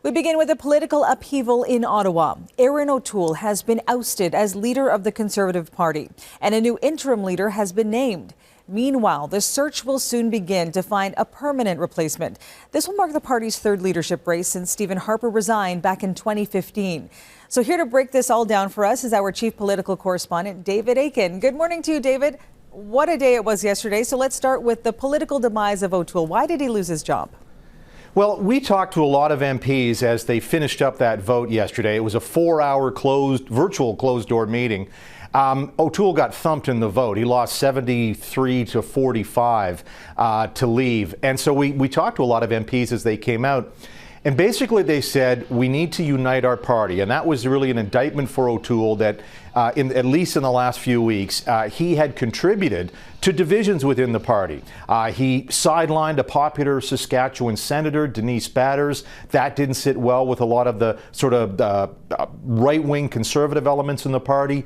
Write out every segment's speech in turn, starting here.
We begin with a political upheaval in Ottawa. Erin O'Toole has been ousted as leader of the Conservative Party, and a new interim leader has been named. Meanwhile, the search will soon begin to find a permanent replacement. This will mark the party's third leadership race since Stephen Harper resigned back in 2015. So here to break this all down for us is our chief political correspondent, David Akin. Good morning to you, David. What a day it was yesterday. So let's start with the political demise of O'Toole. Why did he lose his job? Well, we talked to a lot of MPs as they finished up that vote yesterday. It was a 4-hour virtual closed-door meeting. O'Toole got thumped in the vote. He lost 73 to 45 to leave. And so we talked to a lot of MPs as they came out. And basically they said, we need to unite our party. And that was really an indictment for O'Toole that, at least in the last few weeks, he had contributed to divisions within the party. He sidelined a popular Saskatchewan senator, Denise Batters. That didn't sit well with a lot of the sort of right-wing conservative elements in the party.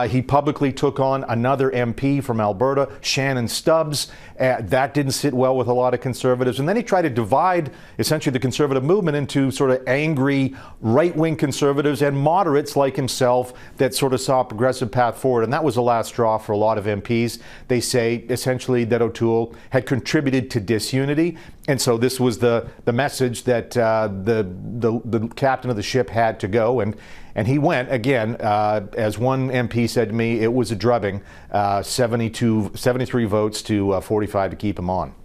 He publicly took on another MP from Alberta, Shannon Stubbs. That didn't sit well with a lot of conservatives. And then he tried to divide essentially the conservative movement into sort of angry right-wing conservatives and moderates like himself that sort of saw a progressive path forward. And that was the last straw for a lot of MPs. They say essentially that O'Toole had contributed to disunity. And so this was the message that the captain of the ship had to go. And he went, again, as one MP said to me, it was a drubbing, 73 votes to 45 to keep him on.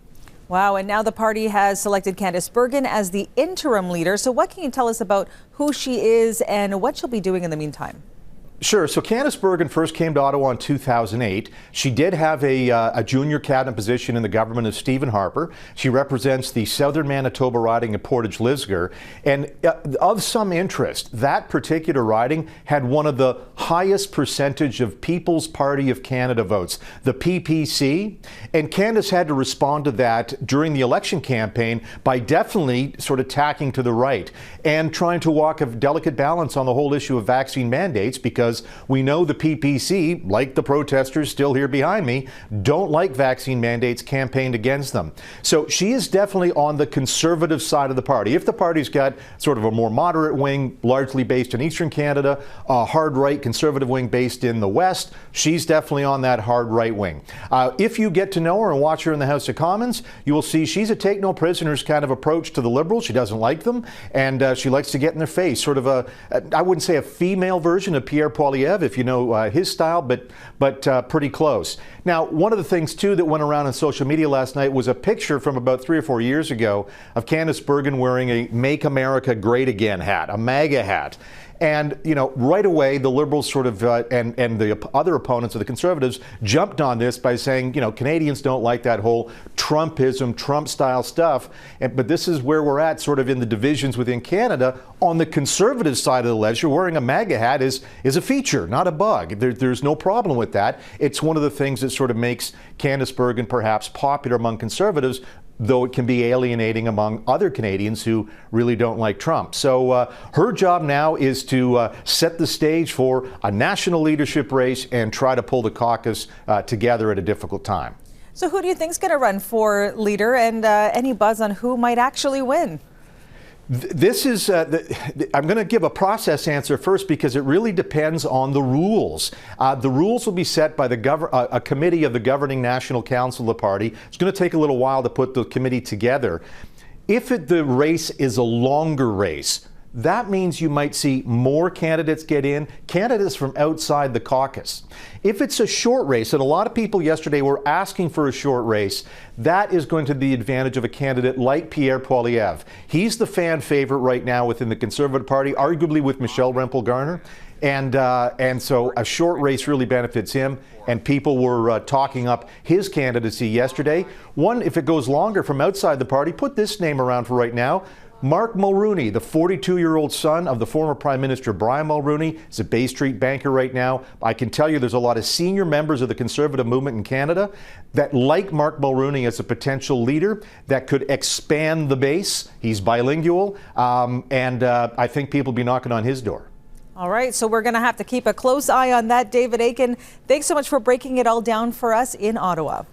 Wow, and now the party has selected Candice Bergen as the interim leader. So what can you tell us about who she is and what she'll be doing in the meantime? Sure. So Candice Bergen first came to Ottawa in 2008. She did have a junior cabinet position in the government of Stephen Harper. She represents the southern Manitoba riding of Portage-Lisgar. And of some interest, that particular riding had one of the highest percentage of People's Party of Canada votes, the PPC. And Candice had to respond to that during the election campaign by definitely sort of tacking to the right and trying to walk a delicate balance on the whole issue of vaccine mandates, because we know the PPC, like the protesters still here behind me, don't like vaccine mandates, campaigned against them. So she is definitely on the conservative side of the party. If the party's got sort of a more moderate wing, largely based in Eastern Canada, a hard right conservative wing based in the West, she's definitely on that hard right wing. If you get to know her and watch her in the House of Commons, you will see she's a take no prisoners kind of approach to the Liberals. She doesn't like them, and she likes to get in their face. Sort of I wouldn't say a female version of Pierre Poilievre, if you know his style, but pretty close. Now, one of the things, too, that went around on social media last night was a picture from about 3 or 4 years ago of Candice Bergen wearing a Make America Great Again hat, a MAGA hat. And, you know, right away, the Liberals sort of, and the other opponents of the Conservatives jumped on this by saying, you know, Canadians don't like that whole Trumpism, Trump-style stuff. But this is where we're at, sort of in the divisions within Canada. On the Conservative side of the ledger, wearing a MAGA hat is a feature, not a bug. There's no problem with that. It's one of the things that sort of makes Candice Bergen perhaps popular among Conservatives, though it can be alienating among other Canadians who really don't like Trump. So her job now is to set the stage for a national leadership race and try to pull the caucus together at a difficult time. So who do you think is going to run for leader, and any buzz on who might actually win? This is, I'm going to give a process answer first because it really depends on the rules. The rules will be set by a committee of the governing National Council of the party. It's going to take a little while to put the committee together. If the race is a longer race, that means you might see more candidates get in, candidates from outside the caucus. If it's a short race, and a lot of people yesterday were asking for a short race, that is going to be the advantage of a candidate like Pierre Poilievre. He's the fan favorite right now within the Conservative Party, arguably with Michelle Rempel-Garner. And so a short race really benefits him, and people were talking up his candidacy yesterday. One, if it goes longer from outside the party, put this name around for right now. Mark Mulroney, the 42-year-old son of the former Prime Minister Brian Mulroney, is a Bay Street banker right now. I can tell you there's a lot of senior members of the Conservative movement in Canada that like Mark Mulroney as a potential leader that could expand the base. He's bilingual, and I think people will be knocking on his door. All right, so we're going to have to keep a close eye on that. David Akin, thanks so much for breaking it all down for us in Ottawa.